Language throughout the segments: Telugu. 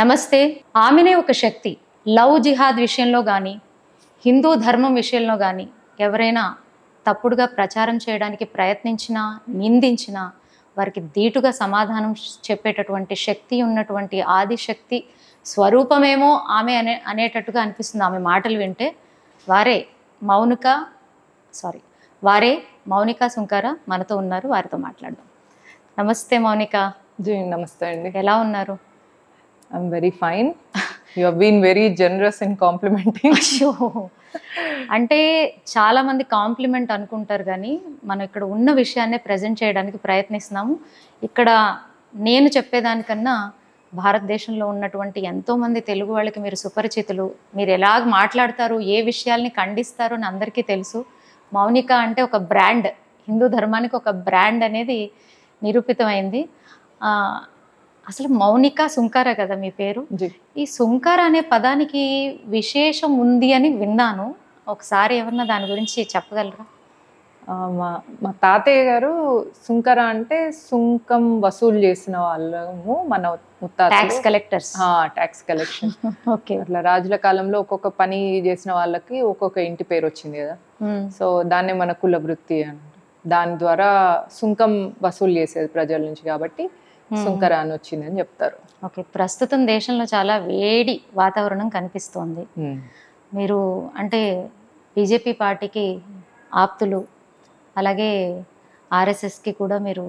నమస్తే. ఆమెనే ఒక శక్తి. లవ్ జిహాద్ విషయంలో గానీ, హిందూ ధర్మం విషయంలో గానీ ఎవరైనా తప్పుడుగా ప్రచారం చేయడానికి ప్రయత్నించినా, నిందించినా వారికి ధీటుగా సమాధానం చెప్పేటటువంటి శక్తి ఉన్నటువంటి ఆదిశక్తి స్వరూపమేమో ఆమె అనేటట్టుగా అనిపిస్తుంది ఆమె మాటలు వింటే. వారే మౌనిక సారీ వారే మౌనిక సుంకర మనతో ఉన్నారు. వారితో మాట్లాడదాం. నమస్తే మౌనిక. నమస్తే అండి. ఎలా ఉన్నారు? I'm very fine. You have been very generous in complimenting. అయ్యో! అంటే చాలా మంది కాంప్లిమెంట్ అనుకుంటారు కానీ మనం ఇక్కడ ఉన్న విషయాన్నే ప్రజెంట్ చేయడానికి ప్రయత్నిస్తున్నాము. ఇక్కడ నేను చెప్పేదానికన్నా భారతదేశంలో ఉన్నటువంటి ఎంతోమంది తెలుగు వాళ్ళకి మీరు సుపరిచితులు. మీరు ఎలాగ మాట్లాడతారు, ఏ విషయాల్ని ఖండిస్తారు అని అందరికీ తెలుసు. మౌనిక అంటే ఒక బ్రాండ్, హిందూ ధర్మానికి ఒక బ్రాండ్ అనేది నిరూపితమైంది. అసలు మౌనిక సుంకర కదా మీ పేరు? ఈ సుంకర అనే పదానికి విశేషం ఉంది అని విన్నాను. ఒకసారి ఏమన్నా దాని గురించి చెప్పగలరా? మా తాతయ్య గారు సుంకర అంటే సుంకం వసూలు చేసిన వాళ్ళము, మన tax collectors. Tax collection. Okay. అట్లా రాజుల కాలంలో ఒక్కొక్క పని చేసిన వాళ్ళకి ఒక్కొక్క ఇంటి పేరు వచ్చింది కదా. సో దాన్నే మన కుల వృత్తి అని, దాని ద్వారా సుంకం వసూలు చేసేది ప్రజల నుంచి, కాబట్టి సుంకర అని వచ్చిందని చెప్తారు. ఓకే. ప్రస్తుతం దేశంలో చాలా వేడి వాతావరణం కనిపిస్తోంది. మీరు అంటే బీజేపీ పార్టీకి ఆప్తులు, అలాగే ఆర్ఎస్ఎస్కి కూడా మీరు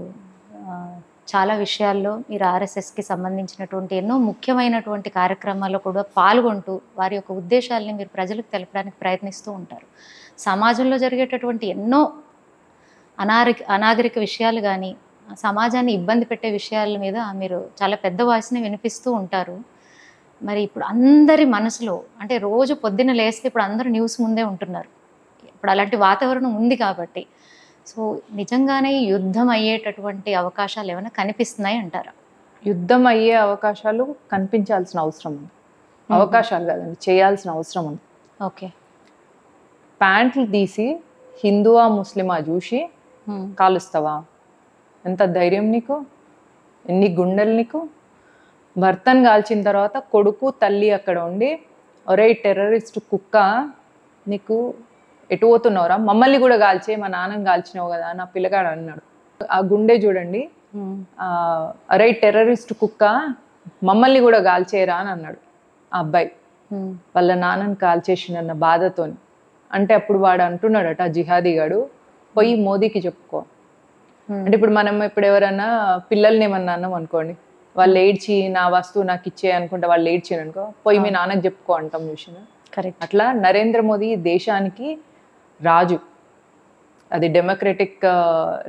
చాలా విషయాల్లో మీరు ఆర్ఎస్ఎస్కి సంబంధించినటువంటి ఎన్నో ముఖ్యమైనటువంటి కార్యక్రమాల్లో కూడా పాల్గొంటూ వారి యొక్క ఉద్దేశాలని మీరు ప్రజలకు తెలపడానికి ప్రయత్నిస్తూ ఉంటారు. సమాజంలో జరిగేటటువంటి ఎన్నో అనాగరిక విషయాలు కానీ, సమాజాన్ని ఇబ్బంది పెట్టే విషయాల మీద మీరు చాలా పెద్ద వాయిస్ని వినిపిస్తూ ఉంటారు. మరి ఇప్పుడు అందరి మనసులో అంటే రోజు పొద్దున్న లేస్తే ఇప్పుడు అందరూ న్యూస్ ముందే ఉంటున్నారు. ఇప్పుడు అలాంటి వాతావరణం ఉంది కాబట్టి సో నిజంగానే యుద్ధం అయ్యేటటువంటి అవకాశాలు ఏమైనా కనిపిస్తున్నాయి అంటారా? యుద్ధం అయ్యే అవకాశాలు కనిపించాల్సిన అవసరం ఉంది. అవకాశాలు కాదండి, చేయాల్సిన అవసరం ఉంది. ఓకే. ప్యాంట్లు తీసి హిందువా ముస్లిమా చూసి కాలుస్తావా? ఎంత ధైర్యం నీకు? ఎన్ని గుండెలు నీకు? భర్తను కాల్చిన తర్వాత కొడుకు తల్లి అక్కడ ఉండి, ఒరే టెర్రరిస్ట్ కుక్క, నీకు ఎటు పోతున్నావురా? మమ్మల్ని కూడా కాల్చే, మా నాన్నని కాల్చినావు కదా నా పిల్లగాడు అన్నాడు. ఆ గుండె చూడండి. అరే టెర్రరిస్ట్ కుక్క, మమ్మల్ని కూడా కాల్చేయరా అని అన్నాడు ఆ అబ్బాయి, వాళ్ళ నాన్నని కాల్చేసినన్న బాధతోని. అంటే అప్పుడు వాడు అంటున్నాడట, జిహాదీ గాడు, పోయి మోదీకి చెప్పుకో. అంటే ఇప్పుడు మనం ఇప్పుడు ఎవరన్నా పిల్లల్ని ఏమన్నా అన్నాం అనుకోండి, వాళ్ళు ఏడ్చి నా వస్తువు నాకు ఇచ్చే అనుకుంటే వాళ్ళు ఏడ్చారు అనుకో, పోయి మీ నాన్నకి చెప్పుకో అంటాం, చూసిన. కరెక్ట్. అట్లా నరేంద్ర మోదీ దేశానికి రాజు. అది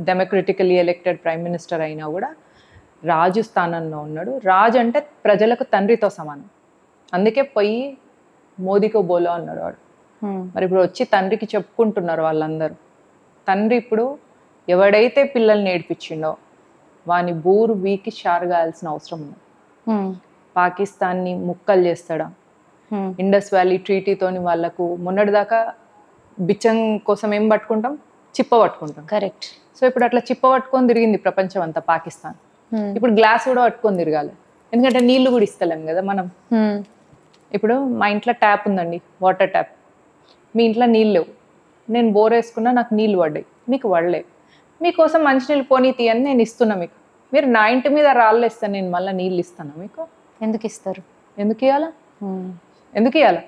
డెమోక్రటికల్లీ ఎలెక్టెడ్ ప్రైమ్ మినిస్టర్ అయినా కూడా రాజు స్థానంలో ఉన్నాడు. రాజు అంటే ప్రజలకు తండ్రితో సమానం. అందుకే పోయి మోదీకో బోలో అన్నాడు వాడు. మరి ఇప్పుడు వచ్చి తండ్రికి చెప్పుకుంటున్నారు వాళ్ళందరూ. తండ్రి ఇప్పుడు ఎవడైతే పిల్లల్ని నేర్పించిండో వాని బూరు వీకి షారుగాయాల్సిన అవసరం ఉంది. పాకిస్తాన్ని ముక్కలు చేస్తాడా? ఇండస్ వ్యాలీ ట్రీటీతోని వాళ్ళకు మొన్నటిదాకా బిచ్చం కోసం ఏం పట్టుకుంటాం? చిప్ప పట్టుకుంటాం. కరెక్ట్. సో ఇప్పుడు అట్లా చిప్ప పట్టుకొని తిరిగింది ప్రపంచం అంతా పాకిస్తాన్. ఇప్పుడు గ్లాస్ కూడా పట్టుకొని తిరగాలి, ఎందుకంటే నీళ్లు కూడా ఇస్తలేం కదా మనం. ఇప్పుడు మా ఇంట్లో ట్యాప్ ఉందండి, వాటర్ ట్యాప్. మీ ఇంట్లో నీళ్ళు లేవు, నేను బోర్ వేసుకున్నా, నాకు నీళ్ళు పడ్డాయి, మీకు పడలేవు. మీకోసం మంచినీళ్ళు పోనీ తీయని నేను ఇస్తున్నా మీకు. మీరు నా ఇంటి మీద రాళ్ళు ఇస్తాను, నేను మళ్ళీ నీళ్ళు ఇస్తాను మీకు. ఎందుకు ఇస్తారు? ఎందుకు ఇవ్వాలా? ఎందుకు ఇవ్వాలా?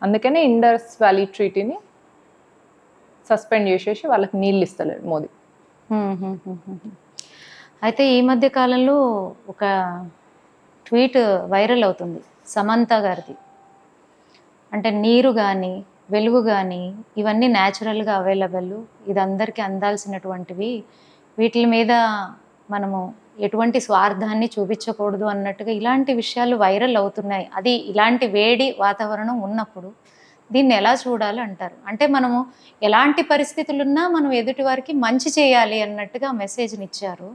అందుకనే ఇండస్ వ్యాలీ ట్రీటీని సస్పెండ్ చేసేసి వాళ్ళకి నీళ్ళు ఇస్తలేడు మోదీ. అయితే ఈ మధ్య కాలంలో ఒక ట్వీట్ వైరల్ అవుతుంది సమంత గారిది. అంటే నీరు కానీ వెలుగు కానీ ఇవన్నీ న్యాచురల్గా అవైలబుల్, ఇది అందరికీ అందాల్సినటువంటివి, వీటి మీద మనము ఎటువంటి స్వార్థాన్ని చూపించకూడదు అన్నట్టుగా ఇలాంటి విషయాలు వైరల్ అవుతున్నాయి. అది ఇలాంటి వేడి వాతావరణం ఉన్నప్పుడు దీన్ని ఎలా చూడాలి అంటారు? అంటే మనము ఎలాంటి పరిస్థితులున్నా మనం ఎదుటి వారికి మంచి చేయాలి అన్నట్టుగా మెసేజ్ని ఇచ్చారు.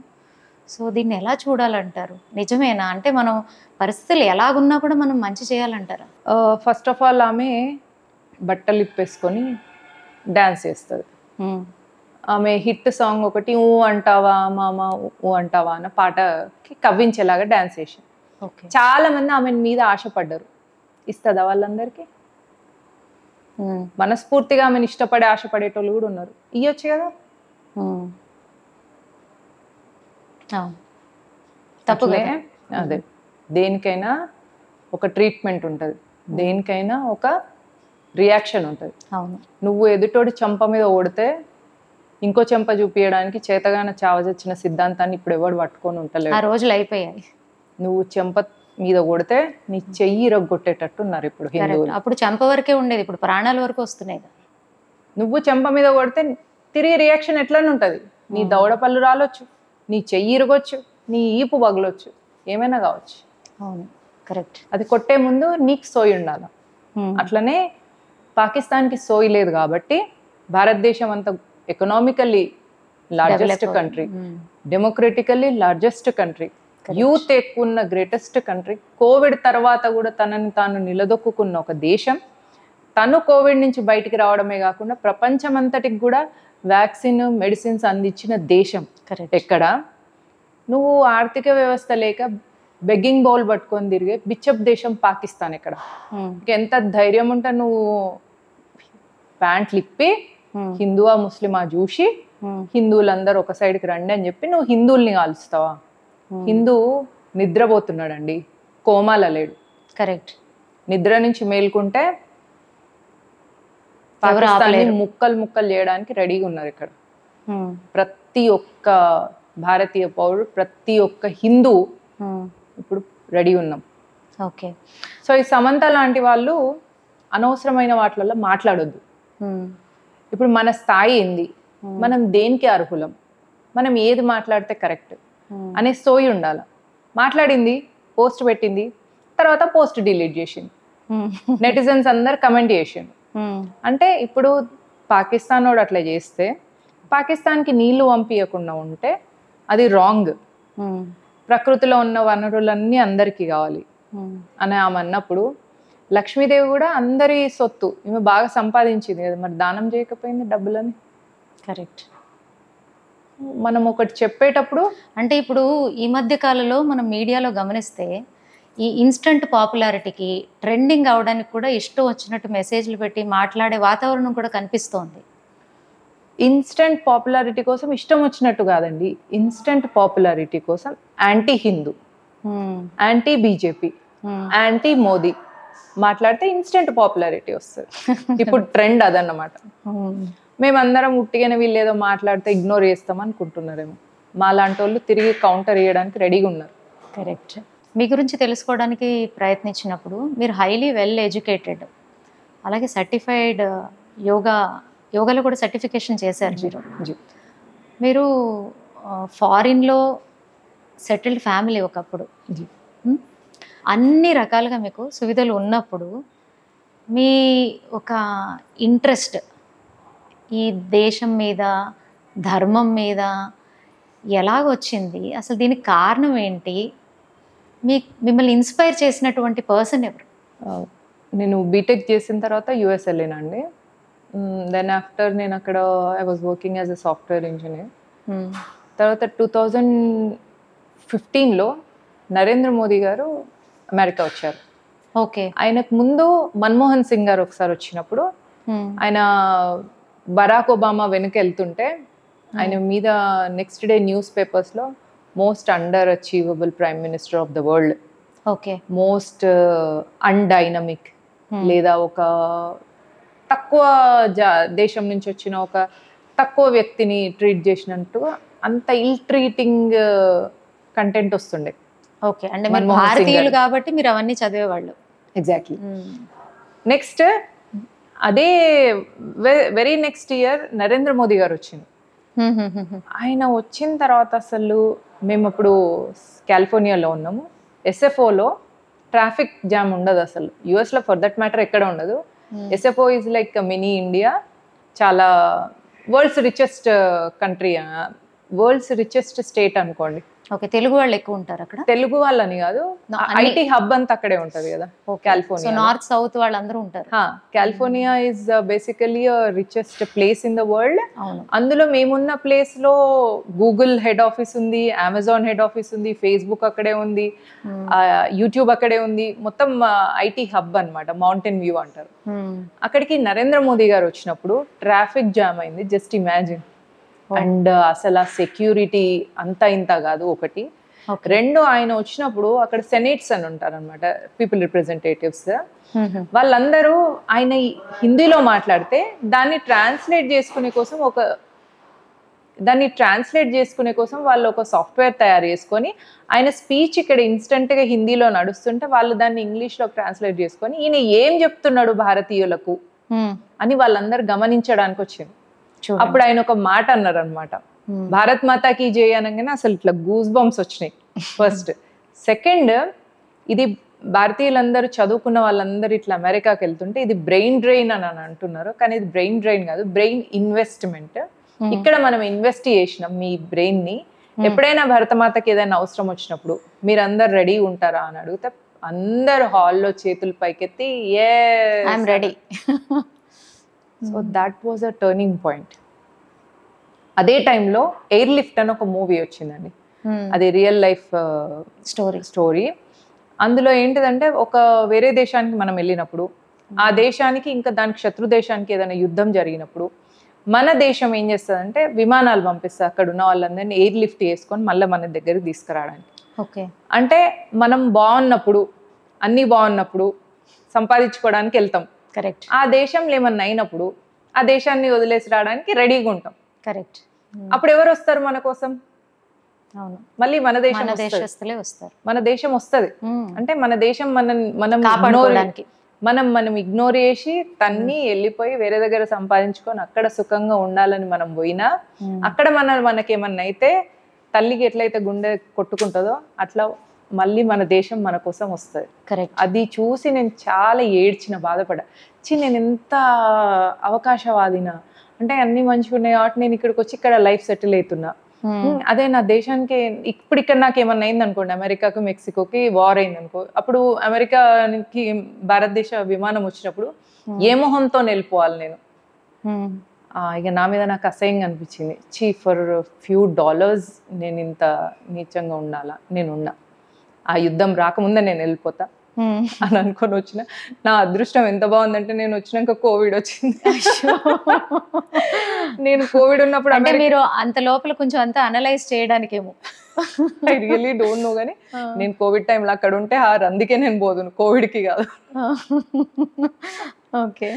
సో దీన్ని ఎలా చూడాలంటారు? నిజమేనా? అంటే మనం పరిస్థితులు ఎలాగున్నా కూడా మనం మంచి చేయాలంటారా? ఫస్ట్ ఆఫ్ ఆల్ ఆమె బట్టలు ఇప్పేసుకొని డ్యాన్స్ చేస్తుంది. ఆమె హిట్ సాంగ్ ఒకటి ఊ అంటావా మామ ఊ అంటావా అన్న పాటకి కవ్వించేలాగా డ్యాన్స్ చేసింది. ఓకే. చాలా మంది ఆమె మీద ఆశపడ్డారు. ఇస్తుందా వాళ్ళందరికీ? మనస్ఫూర్తిగా ఆమెను ఇష్టపడే ఆశపడేటోళ్ళు కూడా ఉన్నారు. ఇయ్యొచ్చు కదా. తప్పులే. అదే, దేనికైనా ఒక ట్రీట్మెంట్ ఉంటుంది, దేనికైనా ఒక రియాక్షన్ ఉంటుంది. అవును. నువ్వు ఎదుటోడి చెంప మీద ఓడితే ఇంకో చెంప చూపించడానికి చేతగాన చావజొచ్చిన సిద్ధాంతాన్ని ఇప్పుడు ఎవడు పట్టుకొని ఉంటలేదు. ఆ రోజులు అయిపోయాయి. నువ్వు చెంప మీద కొడితే నీ చెయ్యి ఇరగొట్టేటట్టు ఉన్నారు ఇప్పుడు హిందువులు. అప్పుడు చెంప వరకే ఉండేది, ఇప్పుడు ప్రాణాల వరకు వస్తున్నాయి. నువ్వు చెంప మీద కొడితే తిరిగి రియాక్షన్ ఎట్లనే ఉంటుంది. నీ దవడ పళ్ళు రాలొచ్చు, నీ చెయ్యి ఇరగొచ్చు, నీ ఈపు పగలొచ్చు, ఏమైనా కావచ్చు. అవును, కరెక్ట్. అది కొట్టే ముందు నీకు సోయి ఉండాలి. అట్లనే పాకిస్తాన్కి సోయి లేదు కాబట్టి భారతదేశం అంత economically largest country, democratically largest country, youth ఎక్కువ ఉన్న గ్రేటెస్ట్ కంట్రీ, కోవిడ్ తర్వాత కూడా తనని తాను నిలదొక్కున్న ఒక దేశం, తను కోవిడ్ నుంచి బయటికి రావడమే కాకుండా ప్రపంచం అంతటికి కూడా వ్యాక్సిన్ మెడిసిన్స్ అందించిన దేశం. ఎక్కడ నువ్వు ఆర్థిక వ్యవస్థ లేక బెగ్గింగ్ బౌల్ పట్టుకొని తిరిగే బిచ్చప్ దేశం పాకిస్తాన్. ఎక్కడ ఎంత ధైర్యం ఉంటే నువ్వు ప్యాంట్లు ఇప్పి హిందువా ముస్లిమా చూసి హిందువులందరూ ఒక సైడ్కి రండి అని చెప్పి నువ్వు హిందువుల్ని కాలుస్తావా? హిందూ నిద్రపోతున్నాడండి, కోమాల లేడు. కరెక్ట్. నిద్ర నుంచి మేల్కుంటే పాకిస్తాన్ని ముక్కలు ముక్కలు చేయడానికి రెడీగా ఉన్నారు ఇక్కడ. ప్రతి ఒక్క భారతీయ పౌరుడు, ప్రతి ఒక్క హిందూ ఇప్పుడు రెడీ ఉన్నాం. ఓకే. సో ఈ సమంత లాంటి వాళ్ళు అనవసరమైన వాటిలలో మాట్లాడొద్దు. ఇప్పుడు మన స్థాయి ఏంది, మనం దేనికి అర్హులం, మనం ఏది మాట్లాడితే కరెక్ట్ అనే సోయి ఉండాలి. మాట్లాడింది, పోస్ట్ పెట్టింది, తర్వాత పోస్ట్ డిలీట్ చేసింది, నెటిజన్స్ అందరు కమెంట్ చేసిండు. అంటే ఇప్పుడు పాకిస్తాన్ వాడు అట్లా చేస్తే పాకిస్తాన్కి నీళ్లు పంపించకుండా ఉంటే అది రాంగ్. ప్రకృతిలో ఉన్న వనరులన్నీ అందరికీ కావాలి అని ఆమె అన్నప్పుడు, లక్ష్మీదేవి కూడా అందరి సొత్తు, ఈమె బాగా సంపాదించింది కదా, మరి దానం చేయకపోయింది డబ్బులని. కరెక్ట్. మనం ఒకటి చెప్పేటప్పుడు, అంటే ఇప్పుడు ఈ మధ్య కాలంలో మనం మీడియాలో గమనిస్తే ఈ ఇన్స్టంట్ పాపులారిటీకి ట్రెండింగ్ అవడానికి కూడా ఇష్టం వచ్చినట్టు మెసేజ్లు పెట్టి మాట్లాడే వాతావరణం కూడా కనిపిస్తోంది. ఇన్స్టంట్ పాపులారిటీ కోసం ఇష్టం వచ్చినట్టు కాదండి, ఇన్స్టంట్ పాపులారిటీ కోసం anti Hindu, anti BJP, anti Modi మాట్లాడితే ఇన్స్టెంట్ పాపులారిటీ వస్తుంది. ఇప్పుడు ట్రెండ్ అదన్నమాట. మేమందరం ఉట్టిగానే వీళ్ళు ఏదో మాట్లాడితే ఇగ్నోర్ చేస్తాం అనుకుంటున్నారేమో. మా లాంటి వాళ్ళు తిరిగి కౌంటర్ చేయడానికి రెడీగా ఉన్నారు. కరెక్ట్. మీ గురించి తెలుసుకోవడానికి ప్రయత్నించినప్పుడు మీరు హైలీ వెల్ ఎడ్యుకేటెడ్, అలాగే సర్టిఫైడ్ యోగాలో కూడా సర్టిఫికేషన్ చేశారు. మీరు ఫారిన్లో సెటిల్డ్ ఫ్యామిలీ ఒకప్పుడు, అన్ని రకాలుగా మీకు సువిధలు ఉన్నప్పుడు మీ ఒక ఇంట్రెస్ట్ ఈ దేశం మీద, ధర్మం మీద ఎలాగొచ్చింది, అసలు దీనికి కారణం ఏంటి, మిమ్మల్ని ఇన్స్పైర్ చేసినటువంటి పర్సన్ ఎవరు? నేను బీటెక్ చేసిన తర్వాత యుఎస్ వెళ్ళానండి. దెన్ ఆఫ్టర్ నేను అక్కడ I was working as a software engineer. తర్వాత 2015లో నరేంద్ర మోదీ గారు అమెరికా వచ్చారు. ఓకే. ఆయనకు ముందు మన్మోహన్ సింగ్ గారు ఒకసారి వచ్చినప్పుడు ఆయన బరాక్ ఒబామా వెనుక వెళ్తుంటే ఆయన మీద నెక్స్ట్ డే న్యూస్ పేపర్స్లో most under achievable prime minister of the world, okay, most undynamic, లేదా ఒక తక్కువ దేశం నుంచి వచ్చిన ఒక తక్కువ వ్యక్తిని ట్రీట్ చేసినట్టు అంత ఇల్ ట్రీటింగ్ కంటెంట్ వస్తుండే. ఓకే. అంటే మీరు భారతీయులు కాబట్టి మీరు అవన్నీ చదివేవాళ్ళు. ఎగ్జాక్ట్లీ. నెక్స్ట్ అదే very next year Narendra Modi గారు వచ్చింది. ఆయన వచ్చిన తర్వాత అసలు మేము అప్పుడు కాలిఫోర్నియాలో ఉన్నాము. ఎస్ఎఫ్ఓలో ట్రాఫిక్ జామ్ ఉండదు అసలు. యుఎస్లో ఫర్ దట్ మ్యాటర్ ఎక్కడ ఉండదు. SFO is like mini India. చాలా world's richest country, world's richest state అనుకోండి. ఓకే, తెలుగు వాళ్ళు ఎక్కువ ఉంటారు అక్కడ. తెలుగు వాళ్ళని కాదు, ఐటీ హబ్ అంతా అక్కడే ఉంటది కదా సో కాలిఫోర్నియా. నార్త్ సౌత్ వాళ్ళందరూ ఉంటారు. California is basically richest place in the world. అవును. అందులో మేమున్న ప్లేస్ లో గూగుల్ హెడ్ ఆఫీస్ ఉంది, అమెజాన్ హెడ్ ఆఫీస్ ఉంది, ఫేస్బుక్ అక్కడే ఉంది, యూట్యూబ్ అక్కడే ఉంది. మొత్తం ఐటీ హబ్ అన్నమాట, మౌంటైన్ వ్యూ అంటారు. అక్కడికి నరేంద్ర మోదీ గారు వచ్చినప్పుడు ట్రాఫిక్ జామ్ అయింది, జస్ట్ ఇమాజిన్. అండ్ అసలు ఆ సెక్యూరిటీ అంతా ఇంత కాదు ఒకటి. రెండు, ఆయన వచ్చినప్పుడు అక్కడ సెనేట్స్ అని ఉంటారు అనమాట, పీపుల్ రిప్రజెంటేటివ్స్. వాళ్ళందరూ ఆయన హిందీలో మాట్లాడితే దాన్ని ట్రాన్స్లేట్ చేసుకునే కోసం వాళ్ళు ఒక సాఫ్ట్వేర్ తయారు చేసుకొని, ఆయన స్పీచ్ ఇక్కడ ఇన్స్టెంట్గా హిందీలో నడుస్తుంటే వాళ్ళు దాన్ని ఇంగ్లీష్లో ట్రాన్స్లేట్ చేసుకొని ఈయన ఏం చెప్తున్నాడు భారతీయులకు అని వాళ్ళందరూ గమనించడానికి వచ్చింది. అప్పుడు ఆయన ఒక మాట అన్నారు అనమాట, భారత్ మాతాకి జై అనగానే అసలు ఇట్లా గూస్ బంప్స్ వచ్చినాయి ఫస్ట్. సెకండ్, ఇది భారతీయులందరూ చదువుకున్న వాళ్ళందరూ ఇట్లా అమెరికాకి వెళ్తుంటే ఇది బ్రెయిన్ డ్రైన్ అని అంటున్నారు, కానీ ఇది బ్రెయిన్ డ్రైన్ కాదు, బ్రెయిన్ ఇన్వెస్ట్మెంట్. ఇక్కడ మనం ఇన్వెస్ట్ చేసినాం మీ బ్రెయిన్ ని. ఎప్పుడైనా భరతమాతకి ఏదైనా అవసరం వచ్చినప్పుడు మీరందరు రెడీ ఉంటారా అని అడిగితే అందరు హాల్లో చేతులు పైకెత్తి I'm ready. So that was a turning point. అదే టైంలో ఎయిర్ లిఫ్ట్ అని ఒక మూవీ వచ్చిందండి, అది రియల్ లైఫ్ స్టోరీ. అందులో ఏంటిదంటే ఒక వేరే దేశానికి మనం వెళ్ళినప్పుడు ఆ దేశానికి ఇంకా దానికి శత్రు దేశానికి ఏదైనా యుద్ధం జరిగినప్పుడు మన దేశం ఏం చేస్తుందంటే విమానాలు పంపిస్తుంది అక్కడ ఉన్న వాళ్ళందరినీ ఎయిర్ లిఫ్ట్ చేసుకొని మళ్ళీ మన దగ్గరికి తీసుకురావడానికి. ఓకే, అంటే మనం బాగున్నప్పుడు అన్నీ బాగున్నప్పుడు సంపాదించుకోవడానికి వెళ్తాం. కరెక్ట్. ఆ దేశంలో ఏమన్నా అయినప్పుడు ఆ దేశాన్ని వదిలేసి రావడానికి రెడీగా ఉంటాం. కరెక్ట్. అప్పుడు ఎవరు వస్తారు మన కోసం? అవును, మళ్ళీ మన దేశం వస్తారు. మన దేశం వస్తుంది. అంటే మన దేశం మనం కాపాడుకోవడానికి మనం ఇగ్నోర్ చేసి తన్ని వెళ్ళిపోయి వేరే దగ్గర సంపాదించుకొని అక్కడ సుఖంగా ఉండాలని మనం పోయినా అక్కడ మనకేమన్నా అయితే తల్లికి ఎట్లయితే గుండె కొట్టుకుంటుందో అట్లా మళ్ళీ మన దేశం మన కోసం వస్తుంది. కరెక్ట్. అది చూసి నేను చాలా ఏడ్చిన, బాధపడా. నేను ఎంత అవకాశవాదినా, అంటే అన్ని మంచిగా ఉన్నాయి కాబట్టి నేను ఇక్కడికి వచ్చి ఇక్కడ లైఫ్ సెటిల్ అవుతున్నా. అదే నా దేశానికి ఇప్పుడు ఇక్కడ నాకు ఏమన్నా అయింది అనుకోండి, అమెరికాకు మెక్సికోకి వార్ అయింది అనుకో, అప్పుడు అమెరికాకి భారతదేశ విమానం వచ్చినప్పుడు ఏ మొహంతో వెళ్ళిపోవాలి నేను? ఇక నా మీద నాకు అసహ్యంగా అనిపించింది. ఫర్ ఫ్యూ డాలర్స్ నేను ఇంత నీచంగా ఉండాలా? నేనున్నా, ఆ యుద్ధం రాకముందే నేను వెళ్ళిపోతా అని అనుకొని వచ్చిన. నా అదృష్టం ఎంత బాగుందంటే నేను వచ్చినాక కోవిడ్ వచ్చింది. నేను కోవిడ్ ఉన్నప్పుడు అంటే మీరు అంత లోపల కొంచెం అంతా అనలైజ్ చేయడానికేమో. ఐ రియల్లీ డోంట్ నో, కానీ నేను కోవిడ్ టైంలో అక్కడ ఉంటే అందుకే నేను పోదును, కోవిడ్కి కాదు. ఓకే,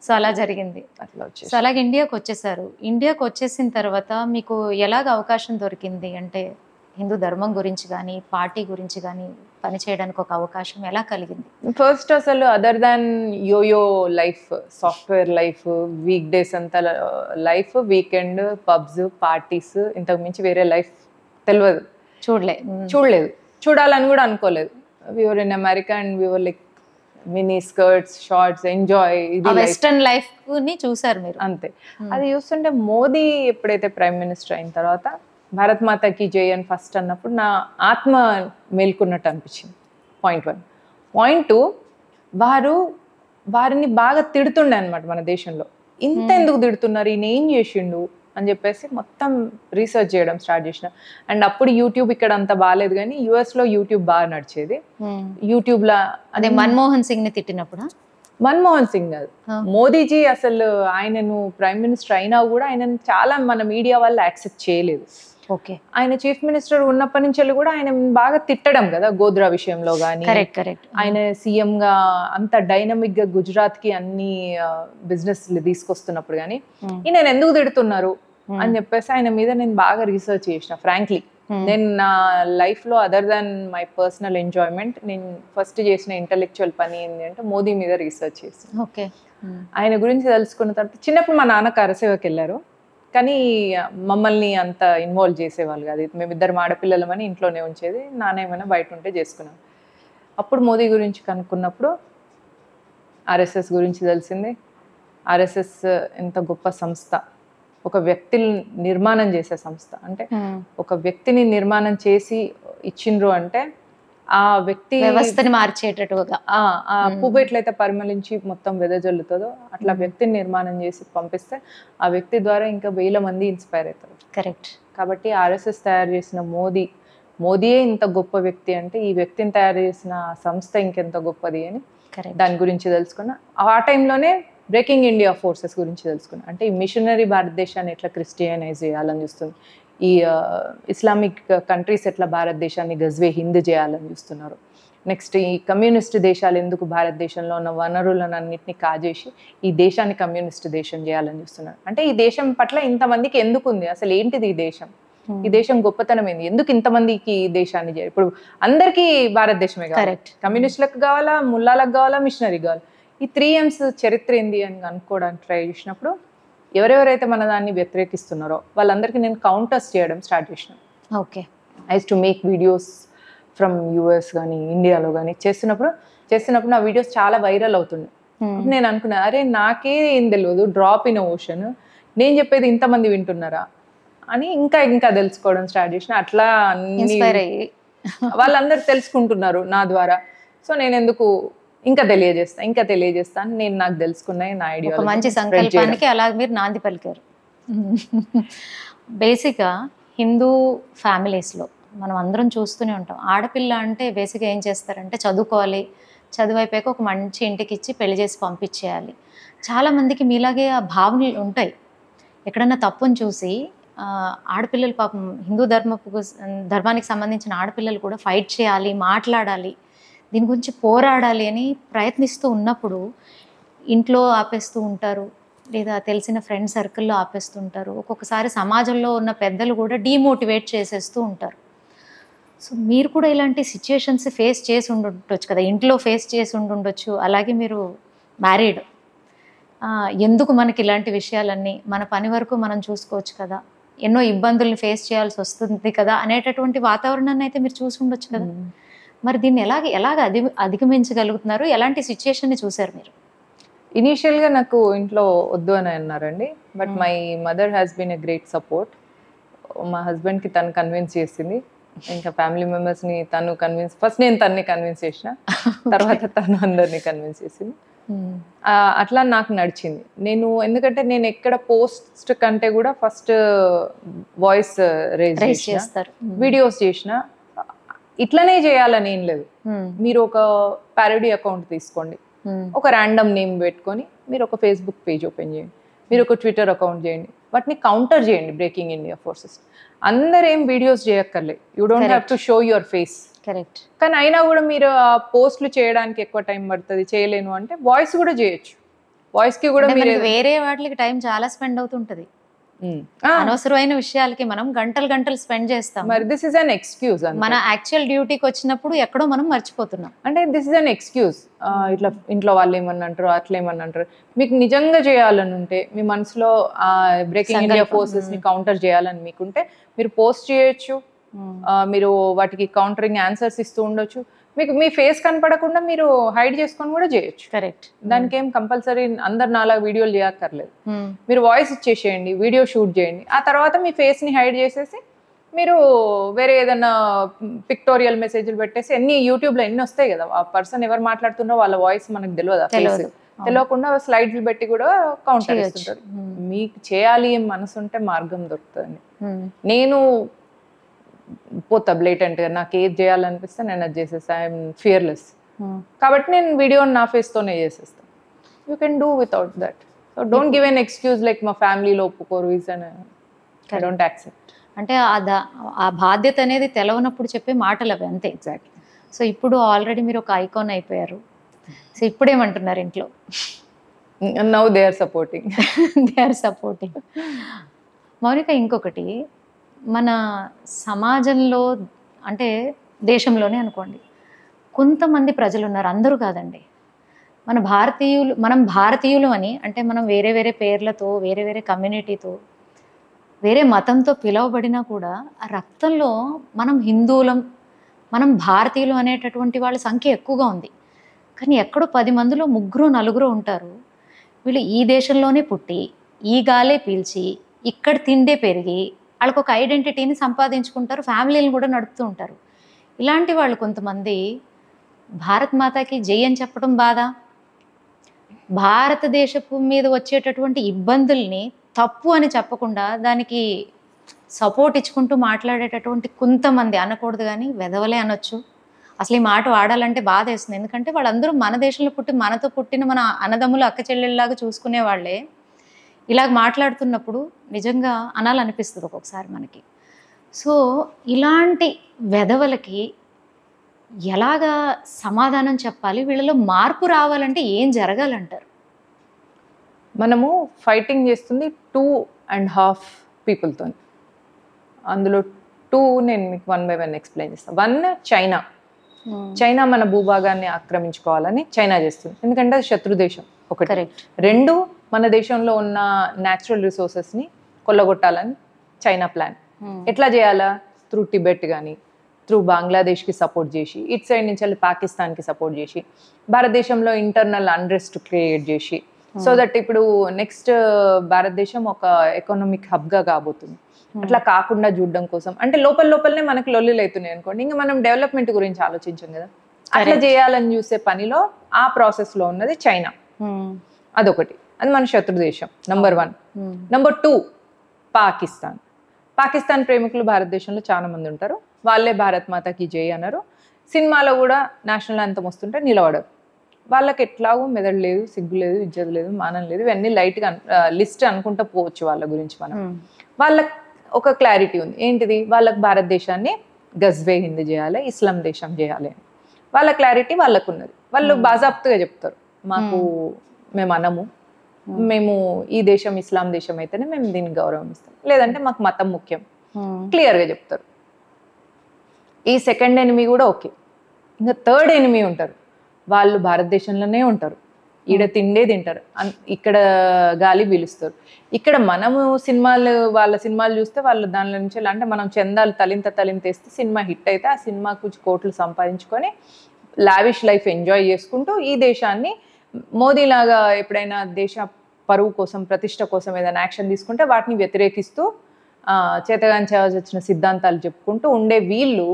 సో అలా జరిగింది. అట్లా వచ్చేసి సో అలాగే ఇండియాకి వచ్చేసారు. ఇండియాకి వచ్చేసిన తర్వాత మీకు ఎలాగ అవకాశం దొరికింది? అంటే హిందూ ధర్మం గురించి కానీ పార్టీ గురించి కానీ పనిచేయడానికి ఒక అవకాశం ఎలా కలిగింది? ఫస్ట్ అసలు other than yoyo life, software life, weekdays అంతా లైఫ్, వీకెండ్ పబ్స్ పార్టీస్, ఇంతకు మించి వేరే లైఫ్ తెలియదు, చూడలేదు, చూడాలని కూడా అనుకోలేదు. We're in America and we're like mini skirts, shorts, enjoy, ఇది వెస్టర్న్ లైఫ్ ని చూసారు మీరు అంతే. అది చూస్తుంటే మోదీ ఎప్పుడైతే ప్రైమ్ మినిస్టర్ అయిన తర్వాత భారత్ మాతాకి జై అని ఫస్ట్ అన్నప్పుడు నా ఆత్మ మేల్కొన్నట్టు అనిపించింది. పాయింట్ 1. పాయింట్ 2, వారిని బాగా తిడుతుండే అనమాట మన దేశంలో. ఇంత ఎందుకు తిడుతున్నారు, ఈయన ఏం చేసిండు అని చెప్పేసి మొత్తం రీసెర్చ్ చేయడం స్టార్ట్ చేసిన. అండ్ అప్పుడు యూట్యూబ్ ఇక్కడ అంత బాగాలేదు, కానీ యుఎస్లో యూట్యూబ్ బాగా నడిచేది. యూట్యూబ్లో అదే మన్మోహన్ సింగ్ ని తిట్టినప్పుడు, మన్మోహన్ సింగ్ కాదు, మోదీజీ అసలు ఆయనను ప్రైమ్ మినిస్టర్ అయినా కూడా ఆయనను చాలా మన మీడియా వాళ్ళు యాక్సెప్ట్ చేయలేదు. ఓకే, ఆయన చీఫ్ మినిస్టర్ ఉన్నప్పటి నుంచి కూడా ఆయన బాగా తిట్టడం కదా, గోద్రా విషయంలో కానీ. ఆయన సీఎం గా అంత డైనమిక్ గా గుజరాత్ కి అన్ని బిజినెస్ తీసుకొస్తున్నప్పుడు కానీ ఈయన ఎందుకు తిడుతున్నారు అని చెప్పేసి ఆయన మీద నేను బాగా రీసెర్చ్ చేసిన. ఫ్రాంక్లీ నేను నా లైఫ్ లో other than my personal enjoyment నేను ఫస్ట్ చేసిన ఇంటలెక్చువల్ పని ఏంటి అంటే మోదీ మీద రీసెర్చ్ చేసాను. ఓకే, ఆయన గురించి తెలుసుకున్న తర్వాత చిన్నప్పుడు మా నాన్న కరసేవకి వెళ్ళారు, కానీ మమ్మల్ని అంత ఇన్వాల్వ్ చేసేవాళ్ళు కాదు. మేమిద్దరం ఆడపిల్లలమని ఇంట్లోనే ఉంచేది, నాన్న ఏమైనా బయట ఉంటే చేసుకున్నాం. అప్పుడు మోదీ గురించి కనుక్కున్నప్పుడు ఆర్ఎస్ఎస్ గురించి తెలిసింది. ఆర్ఎస్ఎస్ ఎంత గొప్ప సంస్థ, ఒక వ్యక్తిని నిర్మాణం చేసే సంస్థ. అంటే ఒక వ్యక్తిని నిర్మాణం చేసి ఇచ్చిండ్రు అంటే ఆ వ్యక్తి వ్యవస్థని మార్చేటట్టుగా ఆ పువ్వు ఎట్లయితే పరిమళించి మొత్తం వెదజల్లుతుందో అట్లా వ్యక్తిని నిర్మాణం చేసి పంపిస్తే ఆ వ్యక్తి ద్వారా ఇంకా 1000 మంది ఇన్స్పైర్ అవుతారు. కరెక్ట్. కాబట్టి ఆర్ఎస్ఎస్ తయారు చేసిన మోదీయే ఇంత గొప్ప వ్యక్తి అంటే ఈ వ్యక్తిని తయారు చేసిన సంస్థ ఇంకెంత గొప్పది అని దాని గురించి తెలుసుకున్నా. ఆ టైంలోనే బ్రేకింగ్ ఇండియా ఫోర్సెస్ గురించి తెలుసుకున్నా. అంటే ఈ మిషనరీ భారతదేశాన్ని ఎట్లా క్రిస్టియనైజ్ చేయాలని చూస్తుంది, ఈ ఇస్లామిక్ కంట్రీస్ ఎట్లా భారతదేశాన్ని గజ్వే హింద్ చేయాలని చూస్తున్నారు. నెక్స్ట్ ఈ కమ్యూనిస్ట్ దేశాలు ఎందుకు భారతదేశంలో ఉన్న వనరులను అన్నింటినీ కాజేసి ఈ దేశాన్ని కమ్యూనిస్ట్ దేశం చేయాలని చూస్తున్నారు. అంటే ఈ దేశం పట్ల ఇంతమందికి ఎందుకు ఉంది, అసలు ఏంటిది ఈ దేశం, ఈ దేశం గొప్పతనం ఏంది, ఎందుకు ఇంతమందికి ఈ దేశాన్ని చేయాలి. ఇప్పుడు అందరికీ భారతదేశమే కావాలి, కమ్యూనిస్టులకు కావాలా, ముల్లాలకు కావాలా, మిషనరీ కావాలా. ఈ 3M's చరిత్ర ఏంది అని అనుకోవడానికి ట్రై చేసినప్పుడు ఎవరెవరైతే మన దాన్ని వ్యతిరేకిస్తున్నారో వాళ్ళందరికీ నేను కౌంటర్స్ చేయడం స్టార్ట్ చేసిన. Okay. I use to make videos from US కానీ ఇండియాలో కానీ చేస్తున్నప్పుడు నా వీడియోస్ చాలా వైరల్ అవుతుండే. నేను అనుకున్నా, అరే నాకే ఏం తెలియదు, డ్రాప్ ఇన్ ఓషన్, నేను చెప్పేది ఇంతమంది వింటున్నారా అని ఇంకా తెలుసుకోవడం స్టార్ట్ చేసిన. అట్లా అన్ని వాళ్ళందరూ తెలుసుకుంటున్నారు నా ద్వారా. సో నేను ఎందుకు ఇంకా తెలియజేస్తా అని నేను నాకు తెలుసుకున్నాయి నా ఐడియా. మంచి సంకల్పానికి అలా మీరు నాంది పలికారు. బేసిక్గా హిందూ ఫ్యామిలీస్లో మనం అందరం చూస్తూనే ఉంటాం, ఆడపిల్ల అంటే బేసిక్గా ఏం చేస్తారంటే చదువుకోవాలి, చదువు అయిపోయాక ఒక మంచి ఇంటికి ఇచ్చి పెళ్లి చేసి పంపించేయాలి. చాలామందికి మీలాగే ఆ భావనలు ఉంటాయి. ఎక్కడన్నా తప్పుని చూసి ఆడపిల్లలు పాపం హిందూ ధర్మానికి సంబంధించిన ఆడపిల్లలు కూడా ఫైట్ చేయాలి, మాట్లాడాలి, దీని గురించి పోరాడాలి అని ప్రయత్నిస్తూ ఉన్నప్పుడు ఇంట్లో ఆపేస్తూ ఉంటారు, లేదా తెలిసిన ఫ్రెండ్ సర్కిల్లో ఆపేస్తుంటారు. ఒక్కొక్కసారి సమాజంలో ఉన్న పెద్దలు కూడా డీమోటివేట్ చేసేస్తూ ఉంటారు. సో మీరు కూడా ఇలాంటి సిచ్యుయేషన్స్ ఫేస్ చేసి ఉండొచ్చు కదా, ఇంట్లో ఫేస్ చేసి ఉండొచ్చు. అలాగే మీరు మ్యారీడ్, ఎందుకు మనకి ఇలాంటి విషయాలన్నీ, మన పని వరకు మనం చూసుకోవచ్చు కదా, ఎన్నో ఇబ్బందుల్ని ఫేస్ చేయాల్సి వస్తుంది కదా అనేటటువంటి వాతావరణాన్ని అయితే మీరు చూసి ఉండొచ్చు కదా. మరి దీన్ని ఎలాగ అధిగమించగలుగుతున్నారు, ఎలాంటి సిచ్యుయేషన్ని చూసారు మీరు? ఇనీషియల్గా నాకు ఇంట్లో వద్దు అని అన్నారండి, but my mother has been a great support. మా హస్బెండ్కి తను కన్విన్స్ చేసింది, ఇంకా ఫ్యామిలీ మెంబర్స్ని తను ఫస్ట్ నేను తన్ని కన్విన్స్ చేసిన, తర్వాత తను అందరినీ కన్విన్స్ చేసింది. అట్లా నాకు నడిచింది. ఎందుకంటే నేను ఎక్కడ పోస్ట్ కంటే కూడా ఫస్ట్ వాయిస్ రేజ్ చేస్తారు, వీడియోస్ చేసిన. ఇట్లనే చేయాలని ఏం లేదు, మీరు ఒక పారోడీ అకౌంట్ తీసుకోండి, ఒక ర్యాండమ్ నేమ్ పెట్టుకొని మీరు ఒక ఫేస్బుక్ పేజ్ ఓపెన్ చేయండి, మీరు ఒక ట్విట్టర్ అకౌంట్ చేయండి, వాటిని కౌంటర్ చేయండి బ్రేకింగ్ ఇండియా ఫోర్సెస్. అందరు ఏం వీడియోస్ చేయక్కర్లే, you don't have to show your face. Correct. కానీ అయినా కూడా మీరు ఆ పోస్ట్లు చేయడానికి ఎక్కువ టైం పడుతుంది, చేయలేను అంటే వాయిస్ కూడా చేయొచ్చు. వాయిస్ కి కూడా మీరు వేరే వాటికి టైం చాలా స్పెండ్ అవుతుంటది, అనవసరమైన విషయాలకి మనం గంటలు స్పెండ్ చేస్తాం. మరి దిస్ ఇస్ అన్ ఎక్స్క్యూజ్. మన యాక్చువల్ డ్యూటీకి వచ్చినప్పుడు ఎక్కడో మనం మర్చిపోతున్నాం. అంటే దిస్ ఇస్ అన్ ఎక్స్క్యూజ్. ఇట్లా ఇంట్లో వాళ్ళు ఏమన్నంటారు, అట్లా ఏమన్నంటారు. మీకు నిజంగా చేయాలని ఉంటే, మీ మనసులో బ్రేకింగ్ ఇండియా ఫోర్సెస్ ని కౌంటర్ చేయాలని మీకుంటే మీరు పోస్ట్ చేయొచ్చు, మీరు వాటికి కౌంటరింగ్ ఆన్సర్స్ ఇస్తూ ఉండొచ్చు. మీకు మీ ఫేస్ కనపడకుండా మీరు హైడ్ చేసుకొని కూడా చేయొచ్చు. కరెక్ట్. దానికి ఏం కంపల్సరీ అందరు నాలా వీడియోలు చేయక్కర్లేదు. మీరు వాయిస్ ఇచ్చేసేయండి, వీడియో షూట్ చేయండి, ఆ తర్వాత మీ ఫేస్ ని హైడ్ చేసేసి మీరు వేరే ఏదైనా పిక్టోరియల్ మెసేజ్లు పెట్టేసి యూట్యూబ్లో ఎన్ని వస్తాయి కదా, ఆ పర్సన్ ఎవరు మాట్లాడుతున్నారో వాళ్ళ వాయిస్ మనకు తెలియదు, తెలియకుండా స్లైడ్లు పెట్టి కూడా కౌంటర్ చేస్తుంటారు. మీకు చేయాలి ఏం మనసు ఉంటే మార్గం దొరుకుతుంది. నేను పోతా బ్లేటెంట్గా, నాకు ఏది చేయాలనిపిస్తే నేను అది చేసేస్తా. ఐఎమ్ ఫియర్లెస్ కాబట్టి నేను వీడియో నా ఫేస్తోనే చేసేస్తాను. You can do without that. So don't give an excuse like మా ఫ్యామిలీలో ఒప్పుకోరు, ఐ డోంట్ యాక్సెప్ట్. అంటే ఆ బాధ్యత అనేది తెలవనప్పుడు చెప్పే మాటలు అవి, అంతే. ఎగ్జాక్ట్లీ. సో ఇప్పుడు ఆల్రెడీ మీరు ఒక ఐకాన్ అయిపోయారు. సో ఇప్పుడేమంటున్నారు ఇంట్లో? Now they are supporting. Mounika, ఇంకొకటి, మన సమాజంలో అంటే దేశంలోనే అనుకోండి, కొంతమంది ప్రజలు ఉన్నారు, అందరూ కాదండి. మనం భారతీయులు అని అంటే మనం వేరే వేరే పేర్లతో, వేరే వేరే కమ్యూనిటీతో, వేరే మతంతో పిలువబడినా కూడా ఆ రక్తంలో మనం హిందువులం, మనం భారతీయులు అనేటటువంటి వాళ్ళ సంఖ్య ఎక్కువగా ఉంది. కానీ ఎక్కడో 10 మందిలో 3-4 ఉంటారు, వీళ్ళు ఈ దేశంలోనే పుట్టి, ఈ గాలే పీల్చి, ఇక్కడ తిండే పెరిగి వాళ్ళకు ఒక ఐడెంటిటీని సంపాదించుకుంటారు, ఫ్యామిలీని కూడా నడుపుతూ ఉంటారు. ఇలాంటి వాళ్ళు కొంతమంది భారత్ మాతాకి జై అని చెప్పడం బాధ, భారతదేశపు మీద వచ్చేటటువంటి ఇబ్బందుల్ని తప్పు అని చెప్పకుండా దానికి సపోర్ట్ ఇచ్చుకుంటూ మాట్లాడేటటువంటి కొంతమంది, అనకూడదు కానీ వెధవలే అనొచ్చు. అసలు ఈ మాట వాడాలంటే బాధ వేస్తుంది. ఎందుకంటే వాళ్ళందరూ మన దేశంలో పుట్టి మనతో పుట్టిన మన అన్నదమ్ములు అక్క చెల్లెళ్ళలాగా చూసుకునే వాళ్ళే ఇలాగ మాట్లాడుతున్నప్పుడు నిజంగా అనాలనిపిస్తుంది ఒక్కొక్కసారి మనకి. సో ఇలాంటి వెధవలకి ఎలాగా సమాధానం చెప్పాలి, వీళ్ళలో మార్పు రావాలంటే ఏం జరగాలంటారు? మనము ఫైటింగ్ చేస్తుంది 2.5 పీపుల్తో. అందులో 2 నేను మీకు 1 by 1 ఎక్స్ప్లెయిన్ చేస్తాను. 1 చైనా. చైనా మన భూభాగాన్ని ఆక్రమించుకోవాలని చైనా చేస్తుంది, ఎందుకంటే అది శత్రు దేశం ఒకటి. 2 మన దేశంలో ఉన్న న్యాచురల్ రిసోర్సెస్ని కొల్లగొట్టాలని చైనా ప్లాన్. ఎట్లా చేయాలా? త్రూ టిబెట్ కానీ, త్రూ బంగ్లాదేశ్కి సపోర్ట్ చేసి, ఇటు సైడ్ నుంచి వెళ్ళి పాకిస్తాన్కి సపోర్ట్ చేసి, భారతదేశంలో ఇంటర్నల్ అన్రెస్ట్ క్రియేట్ చేసి, సో దట్ ఇప్పుడు నెక్స్ట్ భారతదేశం ఒక ఎకనామిక్ హబ్గా కాబోతుంది. అట్లా కాకుండా చూడడం కోసం, అంటే లోపలనే మనకి లొల్లిలు అవుతున్నాయి అనుకోండి, ఇంకా మనం డెవలప్మెంట్ గురించి ఆలోచించాం కదా. అట్లా చేయాలని చూసే పనిలో ఆ ప్రాసెస్లో ఉన్నది చైనా. అదొకటి, అది మన శత్రు దేశం నంబర్ 1. నంబర్ 2 పాకిస్తాన్. పాకిస్తాన్ ప్రేమికులు భారతదేశంలో చాలా మంది ఉంటారు. వాళ్ళే భారత్ మాతాకి జై అన్నారు. సినిమాలో కూడా నేషనల్ యాంథమ్ వస్తుంటే నిలబడరు. వాళ్ళకి ఎట్లాగో మెదడు లేదు, సిగ్గు లేదు, ఇజ్జత్ లేదు, మానం లేదు. ఇవన్నీ లైట్గా లిస్ట్ అనుకుంటా పోవచ్చు వాళ్ళ గురించి. మనం వాళ్ళకి ఒక క్లారిటీ ఉంది, ఏంటిది? వాళ్ళకి భారతదేశాన్ని గజ్వే హింద్ చేయాలి, ఇస్లాం దేశం చేయాలి అని వాళ్ళ క్లారిటీ వాళ్ళకు ఉన్నది. వాళ్ళు బాజాప్తుగా చెప్తారు, మాకు మేము అనము, మేము ఈ దేశం ఇస్లాం దేశం అయితేనే మేము దీనికి గౌరవం ఇస్తాం, లేదంటే మాకు మతం ముఖ్యం, క్లియర్గా చెప్తారు. ఈ సెకండ్ ఎనిమీ కూడా ఓకే. ఇంకా థర్డ్ ఎనిమీ ఉంటారు, వాళ్ళు భారతదేశంలోనే ఉంటారు, ఈడ తిండే తింటారు, ఇక్కడ గాలి పీలుస్తారు. ఇక్కడ మనము సినిమాలు, వాళ్ళ సినిమాలు చూస్తే వాళ్ళు దానిలో నుంచి, అంటే మనం చందాలు తలింతేస్తే సినిమా హిట్ అయితే ఆ సినిమాకు కోట్లు సంపాదించుకొని లావిష్ లైఫ్ ఎంజాయ్ చేసుకుంటూ ఈ దేశాన్ని మోదీలాగా ఎప్పుడైనా దేశ పరువు కోసం, ప్రతిష్ట కోసం ఏదైనా యాక్షన్ తీసుకుంటే వాటిని వ్యతిరేకిస్తూ చేతగాని వచ్చిన సిద్ధాంతాలు చెప్పుకుంటూ ఉండే వీళ్ళు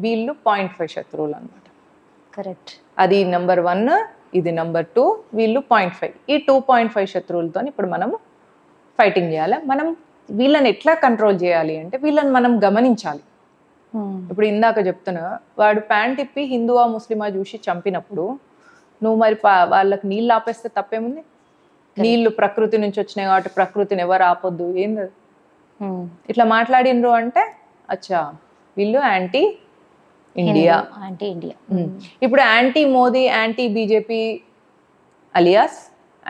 0.5 శత్రువులు అనమాట. కరెక్ట్. అది నంబర్ 1, ఇది నంబర్ 2, వీళ్ళు 0.5. ఈ 2.5 శత్రువులతో ఇప్పుడు మనము ఫైటింగ్ చేయాలి. మనం వీళ్ళని ఎట్లా కంట్రోల్ చేయాలి అంటే వీళ్ళని మనం గమనించాలి. ఇప్పుడు ఇందాక చెప్తున్నా, వాడు ప్యాంట్ ఇప్పి హిందువా ముస్లిమా చూసి చంపినప్పుడు నువ్వు మరి వాళ్ళకి నీళ్ళు ఆపేస్తే తప్పేముంది? నీళ్లు ప్రకృతి నుంచి వచ్చినాయి కాబట్టి ప్రకృతిని ఎవరు ఆపొద్దు, ఏంది ఇట్లా మాట్లాడినరు అంటే అచ్చా వీళ్ళు యాంటీ ఇండియా. ఇప్పుడు anti Modi, anti BJP alias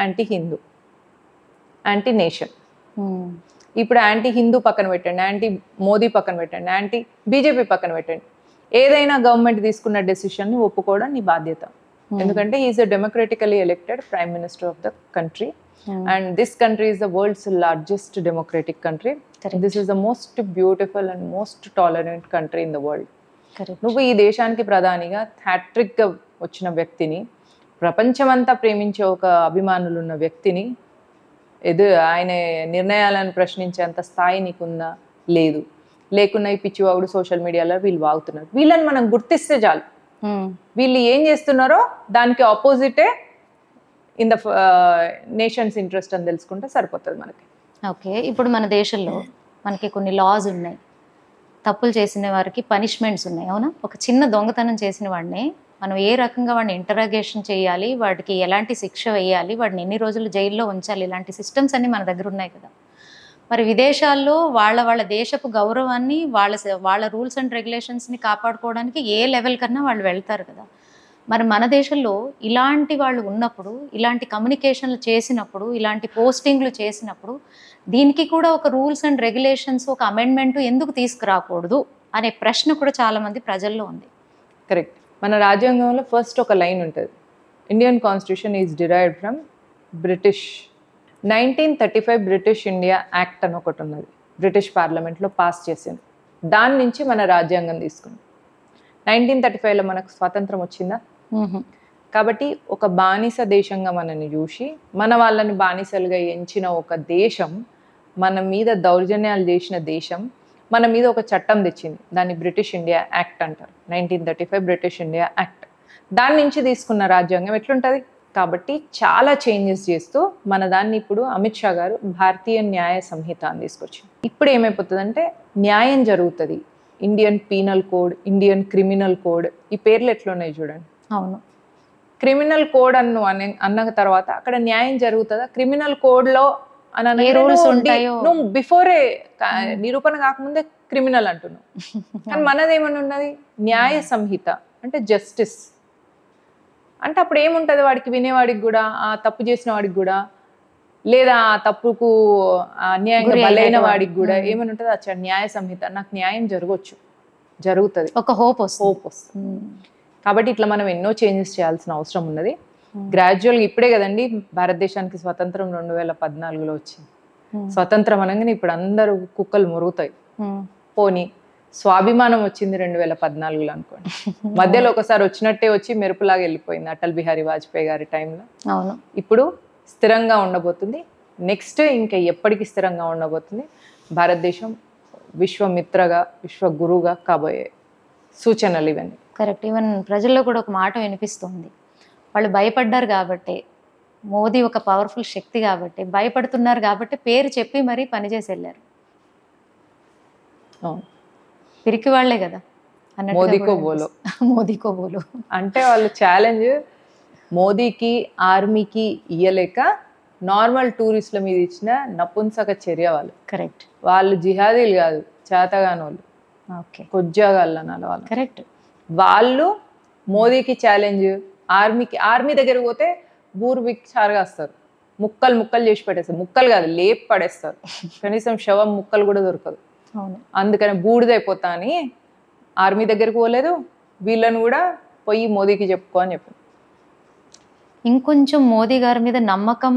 anti Hindu, anti nation. ఇప్పుడు యాంటీ హిందూ పక్కన పెట్టండి, యాంటీ మోదీ పక్కన పెట్టండి, యాంటీ బీజేపీ పక్కన పెట్టండి, ఏదైనా గవర్నమెంట్ తీసుకున్న డెసిషన్ని ఒప్పుకోవడం నీ బాధ్యత. ఎందుకంటే is a democratically elected prime minister of the country, and this country is the world's largest democratic country. This is the most beautiful and most tolerant country in the world. నువ్వు ఈ దేశానికి ప్రధానిగా హ్యాట్రిక్గా వచ్చిన వ్యక్తిని, ప్రపంచమంతా ప్రేమించే ఒక అభిమానులు ఉన్న వ్యక్తిని ఆయన నిర్ణయాలను ప్రశ్నించేంత స్థాయి నీకుందా? లేదు. లేకున్నా ఈ పిచ్చివాగుడు సోషల్ మీడియాలో వీళ్ళు వాగుతున్నారు. వీళ్ళని మనం గుర్తిస్తే చాలు, వీళ్ళు ఏం చేస్తున్నారో దానికి ఆపోజిటే ఇన్ ద నేషన్స్ ఇంట్రెస్ట్ అని తెలుసుకుంటే సరిపోతుంది మనకి. ఓకే, ఇప్పుడు మన దేశంలో మనకి కొన్ని లాస్ ఉన్నాయి, తప్పులు చేసిన వారికి పనిష్మెంట్స్ ఉన్నాయి, అవునా? ఒక చిన్న దొంగతనం చేసిన వాడిని మనం ఏ రకంగా వాడిని ఇంటరాగేషన్ చేయాలి, వాడికి ఎలాంటి శిక్ష వేయాలి, వాడిని ఎన్ని రోజులు జైల్లో ఉంచాలి, ఇలాంటి సిస్టమ్స్ అన్నీ మన దగ్గర ఉన్నాయి కదా. మరి విదేశాల్లో వాళ్ళ దేశపు గౌరవాన్ని, వాళ్ళ రూల్స్ అండ్ రెగ్యులేషన్స్ని కాపాడుకోవడానికి ఏ లెవెల్ కన్నా వాళ్ళు వెళ్తారు కదా. మరి మన దేశంలో ఇలాంటి వాళ్ళు ఉన్నప్పుడు, ఇలాంటి కమ్యూనికేషన్లు చేసినప్పుడు, ఇలాంటి పోస్టింగ్లు చేసినప్పుడు దీనికి కూడా ఒక రూల్స్ అండ్ రెగ్యులేషన్స్, ఒక అమెండ్మెంట్ ఎందుకు తీసుకురాకూడదు అనే ప్రశ్న కూడా చాలామంది ప్రజల్లో ఉంది. కరెక్ట్. మన రాజ్యాంగంలో ఫస్ట్ ఒక లైన్ ఉంటుంది, Indian constitution is derived from British. 1935 British India act అని ఒకటి ఉన్నది, బ్రిటిష్ పార్లమెంట్లో పాస్ చేసింది. దాని నుంచి మన రాజ్యాంగం తీసుకుంది. 1935లో మనకు స్వాతంత్రం వచ్చిందా? కాబట్టి ఒక బానిస దేశంగా మనని చూసి మన వాళ్ళని బానిసలుగా ఎంచిన ఒక దేశం మన మీద దౌర్జన్యాలు చేసిన దేశం మన మీద ఒక చట్టం తెచ్చింది. దాన్ని బ్రిటిష్ ఇండియా యాక్ట్ అంటారు. 1935 బ్రిటిష్ ఇండియా యాక్ట్. దాని నుంచి తీసుకున్న రాజ్యాంగం ఎట్లుంటుంది? కాబట్టి చాలా చేంజెస్ చేస్తూ మన దాన్ని ఇప్పుడు అమిత్ షా గారు భారతీయ న్యాయ సంహిత అని తీసుకొచ్చింది. ఇప్పుడు ఏమైపోతుందంటే న్యాయం జరుగుతుంది. Indian penal code, Indian criminal code, ఈ పేర్లు ఎట్లున్నాయి చూడండి. అవును. క్రిమినల్ కోడ్ అన్న తర్వాత అక్కడ న్యాయం జరుగుతుందా? క్రిమినల్ కోడ్లో నువ్వు బిఫోరే నిరూపణ కాకముందే క్రిమినల్ అంటున్నావు. కానీ మనది ఏమని ఉన్నది? న్యాయ సంహిత అంటే జస్టిస్. అంటే అప్పుడు ఏముంటుంది? వాడికి వినేవాడికి కూడా, ఆ తప్పు చేసిన వాడికి కూడా, లేదా ఆ తప్పుకు అన్యాయంగా బలైన వాడికి కూడా ఏమని ఉంటుంది? అచ్చా న్యాయ సంహిత, నాకు న్యాయం జరుగుతుంది, ఒక హోప్ వస్తుంది. కాబట్టి ఇట్లా మనం ఎన్నో చేంజెస్ చేయాల్సిన అవసరం ఉన్నది. గ్రాడ్యువల్గా ఇప్పుడే కదండి భారతదేశానికి స్వతంత్రం 2014లో వచ్చింది. స్వతంత్రం అనగానే ఇప్పుడు అందరూ కుక్కలు మురుగుతాయి. పోనీ స్వాభిమానం వచ్చింది 2014లో అనుకోండి. మధ్యలో ఒకసారి వచ్చినట్టే వచ్చి మెరుపులాగా వెళ్ళిపోయింది అటల్ బిహారీ వాజ్పేయి గారి టైంలో. ఇప్పుడు స్థిరంగా ఉండబోతుంది. నెక్స్ట్ ఇంకా ఎప్పటికీ స్థిరంగా ఉండబోతుంది. భారతదేశం విశ్వమిత్రగా, విశ్వగురువుగా కాబోయే సూచనలు ఇవన్నీ. కరెక్ట్. ఈవెన్ ప్రజల్లో కూడా ఒక మాట వినిపిస్తుంది, వాళ్ళు భయపడ్డారు కాబట్టి, మోదీ ఒక పవర్ఫుల్ శక్తి కాబట్టి, భయపడుతున్నారు కాబట్టి పేరు చెప్పి మరీ పనిచేసి వెళ్ళారు. పిరికి వాళ్లే కదా మోదీకో బోలో అంటే వాళ్ళు ఛాలెంజ్ మోదీకి ఆర్మీకి ఇయ్యలేక నార్మల్ టూరిస్టుల మీద ఇచ్చిన నపుంసక చర్య వాళ్ళు. కరెక్ట్. వాళ్ళు జిహాదీలు కాదు, చేతగాని వాళ్ళు, కొజ్జాగాళ్ళు అనాలి వాళ్ళు. కరెక్ట్. వాళ్ళు మోదీకి ఛాలెంజ్, ఆర్మీ దగ్గరికి పోతే బూర్విక్షారుగా వస్తారు, ముక్కలు ముక్కలు చేసి పెట్టేస్తారు. ముక్కలు కాదు, లేపు పడేస్తారు. కనీసం శవం ముక్కలు కూడా దొరకదు. అందుకని బూడిదైపోతా అని ఆర్మీ దగ్గరికి పోలేదు. వీళ్ళని కూడా పోయి మోదీకి చెప్పుకో అని చెప్పారు. ఇంకొంచెం మోదీ గారి మీద నమ్మకం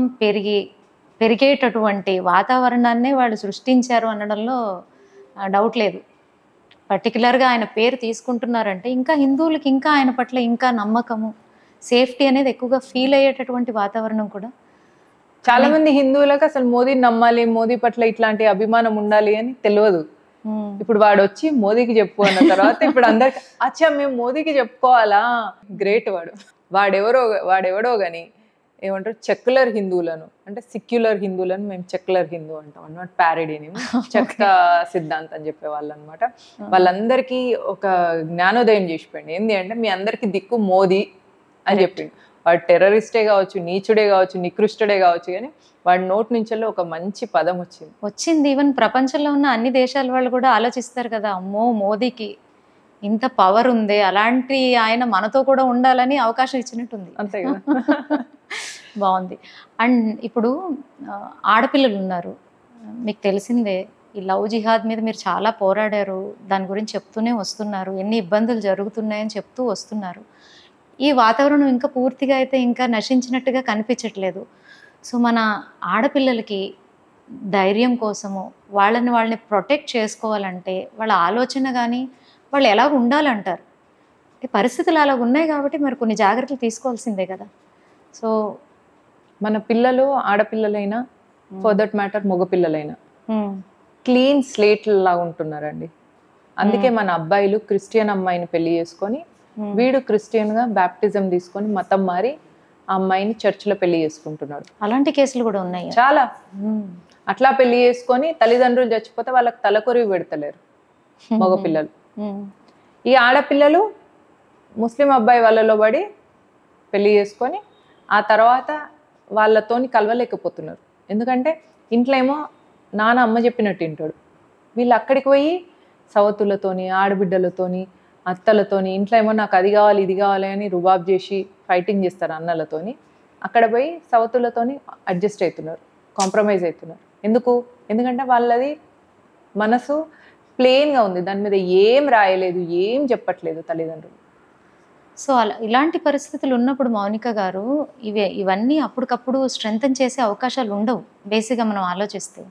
పెరిగేటటువంటి వాతావరణాన్నే వాళ్ళు సృష్టించారు అనడంలో డౌట్ లేదు. పర్టికులర్గా ఆయన పేరు తీసుకుంటున్నారంటే ఇంకా హిందువులకి ఇంకా ఆయన పట్ల ఇంకా నమ్మకము, సేఫ్టీ అనేది ఎక్కువగా ఫీల్ అయ్యేటటువంటి వాతావరణం కూడా. చాలా మంది హిందువులకు అసలు మోదీని నమ్మాలి, మోదీ పట్ల ఇట్లాంటి అభిమానం ఉండాలి అని తెలియదు. ఇప్పుడు వాడు వచ్చి మోదీకి చెప్పు అన్న తర్వాత ఇప్పుడు అందరికి అచ్చా మేము మోదీకి చెప్పుకోవాలా, గ్రేట్ వాడెవడో గాని ఏమంటారు, సెక్యులర్ హిందువులను అంటే సెక్యులర్ హిందువులను మేము సెక్యులర్ హిందూ అంటాం అన్నమాట. ప్యారడీని చెక్క సిద్ధాంతం అని చెప్పేవాళ్ళు అనమాట. వాళ్ళందరికీ ఒక జ్ఞానోదయం చేసిపోయింది. ఏంటి అంటే మీ అందరికి దిక్కు మోదీ అని చెప్పిండు. వాడు టెర్రరిస్టే కావచ్చు, నీచుడే కావచ్చు, నికృష్టుడే కావచ్చు, కానీ వాడి నోటి నుంచి ఒక మంచి పదం వచ్చింది. ఈవెన్ ప్రపంచంలో ఉన్న అన్ని దేశాల వాళ్ళు కూడా ఆలోచిస్తారు కదా, అమ్మో మోదీకి ఇంత పవర్ ఉంది, అలాంటి ఆయన మనతో కూడా ఉండాలని అవకాశం ఇచ్చినట్టుంది. అంతే కదా. బాగుంది. అండ్ ఇప్పుడు ఆడపిల్లలు ఉన్నారు, మీకు తెలిసిందే ఈ లవ్ జిహాద్ మీద మీరు చాలా పోరాడారు, దాని గురించి చెప్తూనే వస్తున్నారు, ఎన్ని ఇబ్బందులు జరుగుతున్నాయని చెప్తూ వస్తున్నారు. ఈ వాతావరణం ఇంకా పూర్తిగా అయితే ఇంకా నశించినట్టుగా కనిపించట్లేదు. సో మన ఆడపిల్లలకి ధైర్యం కోసము వాళ్ళని ప్రొటెక్ట్ చేసుకోవాలంటే వాళ్ళ ఆలోచన కానీ వాళ్ళు ఎలా ఉండాలంటారు? పరిస్థితులు అలా ఉన్నాయి కాబట్టి మరి కొన్ని జాగ్రత్తలు తీసుకోవాల్సిందే కదా. సో మన పిల్లలు ఆడపిల్లలైనా ఫర్ దట్ మ్యాటర్ మగపిల్లలైనా క్లీన్ స్లేట్ లాగా ఉంటున్నారండి. అందుకే మన అబ్బాయిలు క్రిస్టియన్ అమ్మాయిని పెళ్లి చేసుకొని, వీడు క్రిస్టియన్గా బ్యాప్టిజం తీసుకొని మతం మారి ఆ అమ్మాయిని చర్చిలో పెళ్లి చేసుకుంటున్నాడు. అలాంటి కేసులు కూడా ఉన్నాయి చాలా. అట్లా పెళ్లి చేసుకొని తల్లిదండ్రులు చచ్చిపోతే వాళ్ళకి తలకొరివి పెడతలేరు మగపిల్లలు. ఈ ఆడపిల్లలు ముస్లిం అబ్బాయి వాళ్ళలో పడి పెళ్లి చేసుకొని ఆ తర్వాత వాళ్ళతోని కలవలేకపోతున్నారు. ఎందుకంటే ఇంట్లో ఏమో నాన్న అమ్మ చెప్పినట్టు వింటాడు, వీళ్ళు అక్కడికి పోయి సవతులతోని, ఆడబిడ్డలతోని, అత్తలతోని, ఇంట్లో ఏమో నాకు అది కావాలి ఇది కావాలి అని రుబాబ్ చేసి ఫైటింగ్ చేస్తారు అన్నలతోని. అక్కడ పోయి సవతులతోని అడ్జస్ట్ అవుతున్నారు, కాంప్రమైజ్ అవుతున్నారు. ఎందుకంటే వాళ్ళది మనసు ప్లెయిన్గా ఉంది, దాని మీద ఏం రాయలేదు, ఏం చెప్పట్లేదు తల్లిదండ్రులు. సో ఇలాంటి పరిస్థితులు ఉన్నప్పుడు మౌనిక గారు ఇవన్నీ అప్పటికప్పుడు స్ట్రెంథన్ చేసే అవకాశాలు ఉండవు బేసిక్గా మనం ఆలోచిస్తే.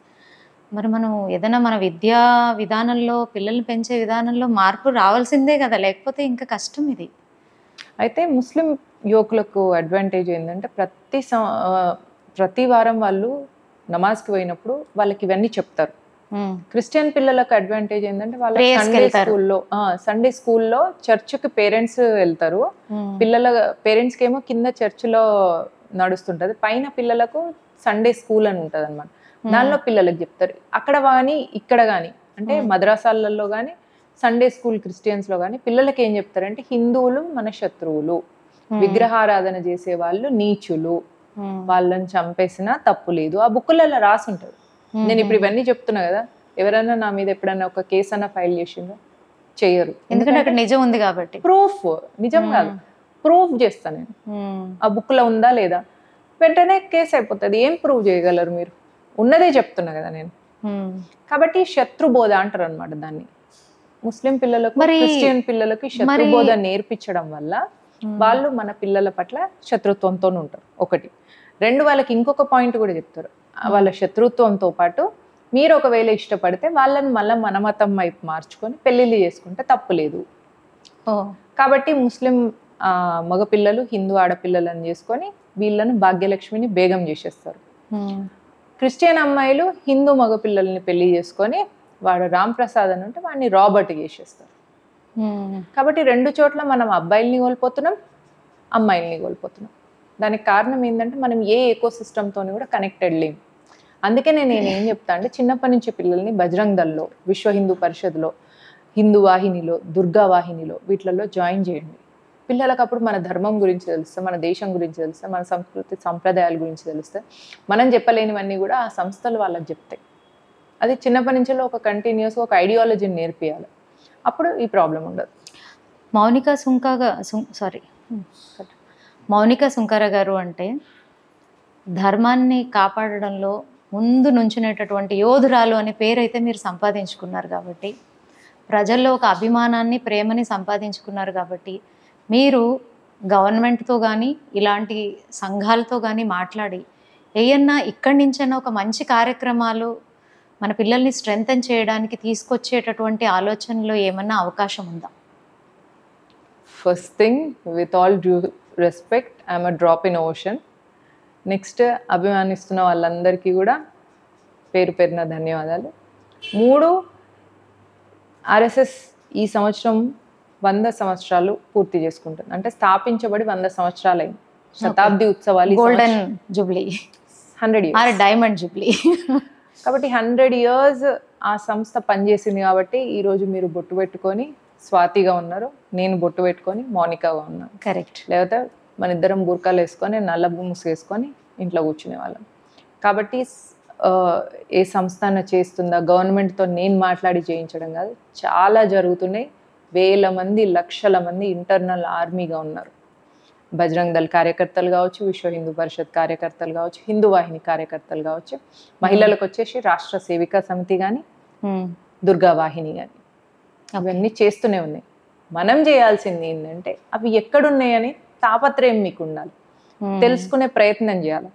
మరి మనం ఏదైనా మన విద్యా విధానంలో, పిల్లల్ని పెంచే విధానంలో మార్పు రావాల్సిందే కదా, లేకపోతే ఇంకా కష్టం ఇది. అయితే ముస్లిం యువకులకు అడ్వాంటేజ్ ఏంటంటే ప్రతి వారం వాళ్ళు నమాజ్కి పోయినప్పుడు వాళ్ళకి ఇవన్నీ చెప్తారు. క్రిస్టియన్ పిల్లలకు అడ్వాంటేజ్ ఏంటంటే వాళ్ళ సండే స్కూల్లో చర్చ్కి పేరెంట్స్ వెళ్తారు. పేరెంట్స్కి ఏమో కింద చర్చిలో నడుస్తుంటది, పైన పిల్లలకు సండే స్కూల్ అని ఉంటది అనమాట. దానిలో పిల్లలకు చెప్తారు. అక్కడ కానీ ఇక్కడ కానీ అంటే మద్రాసాలలో కానీ సండే స్కూల్ క్రిస్టియన్స్ లో కానీ పిల్లలకి ఏం చెప్తారంటే హిందువులు మన శత్రువులు, విగ్రహారాధన చేసే వాళ్ళు నీచులు, వాళ్ళని చంపేసినా తప్పు లేదు. ఆ బుక్కులలో రాసి ఉంటుంది. నేను ఇప్పుడు ఇవన్నీ చెప్తున్నా కదా, ఎవరైనా నా మీద ఎప్పుడైనా ఒక కేసు అన్న ఫైల్ చేసిందో? చెయ్యరు. ఎందుకంటే అక్కడ నిజం ఉంది కాబట్టి. ప్రూఫ్, నిజం కాదు ప్రూఫ్ చేస్తా నేను. ఆ బుక్ లో ఉందా లేదా వెంటనే కేసు అయిపోతుంది. ఏం ప్రూవ్ చేయగలరు మీరు? ఉన్నదే చెప్తున్నా కదా నేను. కాబట్టి శత్రుబోధ అంటారు అనమాట దాన్ని. ముస్లిం పిల్లలకు క్రిస్టియన్ పిల్లలకి శత్రుబోధ నేర్పించడం వల్ల వాళ్ళు మన పిల్లల పట్ల శత్రుత్వంతో ఉంటారు. ఒకటి. రెండు, వాళ్ళకి ఇంకొక పాయింట్ కూడా చెప్తారు. వాళ్ళ శత్రుత్వంతో పాటు మీరు ఒకవేళ ఇష్టపడితే వాళ్ళని మళ్ళీ మన మతం వైపు మార్చుకొని పెళ్లిళ్ళు చేసుకుంటే తప్పు లేదు. కాబట్టి ముస్లిం మగపిల్లలు హిందూ ఆడపిల్లలను చేసుకొని వీళ్ళను భాగ్యలక్ష్మిని బేగం చేసేస్తారు. క్రిస్టియన్ అమ్మాయిలు హిందూ మగపిల్లల్ని పెళ్లి చేసుకొని వాడు రామ్ ప్రసాద్ అని ఉంటే వాడిని రాబర్ట్ చేసేస్తారు. కాబట్టి రెండు చోట్ల మనం అబ్బాయిల్ని కోల్పోతున్నాం, అమ్మాయిల్ని కోల్పోతున్నాం. దానికి కారణం ఏంటంటే మనం ఏ ఎకో సిస్టమ్తో కూడా కనెక్టెడ్ లేము. అందుకే నేను ఏం చెప్తా అంటే చిన్నప్పటి నుంచి పిల్లల్ని బజరంగ్ దళ్లో, విశ్వ హిందూ పరిషత్లో, హిందూ వాహినిలో, దుర్గా వాహినిలో వీటిలలో జాయిన్ చేయండి. పిల్లలకు అప్పుడు మన ధర్మం గురించి తెలుస్తే, మన దేశం గురించి తెలుస్తే, మన సంస్కృతి సంప్రదాయాల గురించి తెలుస్తే, మనం చెప్పలేనివన్నీ కూడా ఆ సంస్థలు వాళ్ళకి చెప్తాయి. అది చిన్నప్పటి నుంచి ఒక కంటిన్యూస్గా ఒక ఐడియాలజీని నేర్పియాలి. అప్పుడు ఈ ప్రాబ్లం ఉండదు. మౌనిక సుంకర గారు అంటే ధర్మాన్ని కాపాడడంలో ముందు నుంచునేటటువంటి యోధురాలు అనే పేరైతే మీరు సంపాదించుకున్నారు కాబట్టి, ప్రజల్లో ఒక అభిమానాన్ని, ప్రేమని సంపాదించుకున్నారు కాబట్టి, మీరు గవర్నమెంట్తో కానీ ఇలాంటి సంఘాలతో కానీ మాట్లాడి ఏయన్నా ఇక్కడి నుంచైనా ఒక మంచి కార్యక్రమాలు మన పిల్లల్ని స్ట్రెంథెన్ చేయడానికి తీసుకొచ్చేటటువంటి ఆలోచనలో ఏమన్నా అవకాశం ఉందా? First thing, with all due respect, I'm a drop in ocean. Next, అభిమానిస్తున్న వాళ్ళందరికీ కూడా పేరు పేరున ధన్యవాదాలు. 3, ఆర్ఎస్ఎస్ ఈ సంవత్సరం 100 సంవత్సరాలు పూర్తి చేసుకుంటుంది. అంటే స్థాపించబడి 100 సంవత్సరాలు అయింది. శతాబ్ది ఉత్సవాలు, golden Jubilee, 100 years, diamond Jubilee. కాబట్టి 100 years ఆ సంస్థ పనిచేసింది. కాబట్టి ఈరోజు మీరు బొట్టు పెట్టుకొని స్వాతిగా ఉన్నారు, నేను బొట్టు పెట్టుకొని మౌనికగా ఉన్నాను. కరెక్ట్. లేకపోతే మన ఇద్దరం బుర్కాలు వేసుకొని నల్ల ముసు వేసుకొని ఇంట్లో కూర్చునే వాళ్ళం. కాబట్టి ఏ సంస్థ చేస్తుందా, గవర్నమెంట్తో నేను మాట్లాడి చేయించడం కాదు, చాలా జరుగుతున్నాయి. వేల మంది, లక్షల మంది ఇంటర్నల్ ఆర్మీగా ఉన్నారు. బజరంగ్ దళ్ కార్యకర్తలు కావచ్చు, విశ్వ హిందూ పరిషత్ కార్యకర్తలు కావచ్చు, హిందూ వాహిని కార్యకర్తలు కావచ్చు, మహిళలకు వచ్చేసి రాష్ట్ర సేవికా సమితి కానీ, దుర్గా వాహిని కానీ, అవన్నీ చేస్తూనే ఉన్నాయి. మనం చేయాల్సింది ఏంటంటే అవి ఎక్కడున్నాయని తాపత్రయం మీకు ఉండాలి, తెలుసుకునే ప్రయత్నం చేయాలి.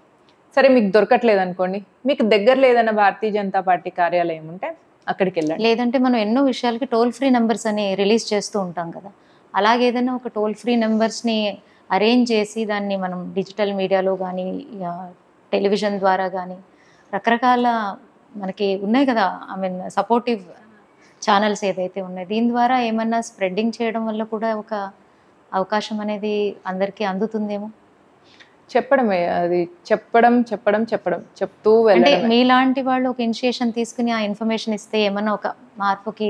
సరే, మీకు దొరకట్లేదు అనుకోండి, మీకు దగ్గర లేదన్న భారతీయ జనతా పార్టీ కార్యాలయం ఉంటే అక్కడికి వెళ్ళండి. లేదంటే మనం ఎన్నో విషయాలకి టోల్ ఫ్రీ నెంబర్స్ అని రిలీజ్ చేస్తూ ఉంటాం కదా, అలాగే ఏదైనా ఒక టోల్ ఫ్రీ నెంబర్స్ని అరేంజ్ చేసి దాన్ని మనం డిజిటల్ మీడియాలో కానీ, టెలివిజన్ ద్వారా కానీ, రకరకాల మనకి ఉన్నాయి కదా, ఐ మీన్ సపోర్టివ్ ఛానల్స్ ఏదైతే ఉన్నాయి, దీని ద్వారా ఏమన్నా స్ప్రెడ్డింగ్ చేయడం వల్ల కూడా ఒక అవకాశం అనేది అందరికీ అందుతుందేమో. చెప్పడమే, అది చెప్పడం చెప్తూ అంటే మీలాంటి వాళ్ళు ఒక ఇనిషియేషన్ తీసుకుని ఆ ఇన్ఫర్మేషన్ ఇస్తే ఏమన్నా ఒక మార్పుకి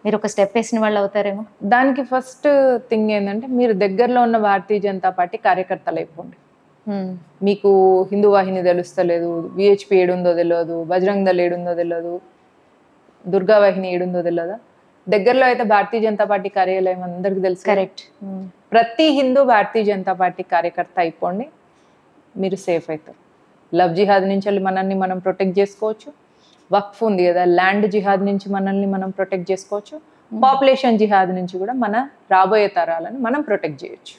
మీరు ఒక స్టెప్ వేసిన వాళ్ళు అవుతారేమో. దానికి ఫస్ట్ థింగ్ ఏంటంటే మీరు దగ్గరలో ఉన్న భారతీయ జనతా పార్టీ కార్యకర్తలు అయిపోండి. మీకు హిందూ వాహిని తెలుస్తలేదు, విహెచ్పి ఏడుందో తెలియదు, బజరంగ్ దళ్ ఏడుందో తెలియదు, దుర్గా వాహిని ఏడుందో తెలియదా, దగ్గరలో అయితే భారతీయ జనతా పార్టీ కార్యాలయం అందరికి తెలుసు. కరెక్ట్. ప్రతి హిందూ భారతీయ జనతా పార్టీ కార్యకర్త అయిపోండి, మీరు సేఫ్ అవుతారు. లవ్ జిహాద్ నుంచి మనల్ని మనం ప్రొటెక్ట్ చేసుకోవచ్చు. వక్ఫ్ ఉంది కదా, ల్యాండ్ జిహాద్ నుంచి మనల్ని మనం ప్రొటెక్ట్ చేసుకోవచ్చు. పాపులేషన్ జిహాద్ నుంచి కూడా మన రాబోయే తరాలను మనం ప్రొటెక్ట్ చేయొచ్చు.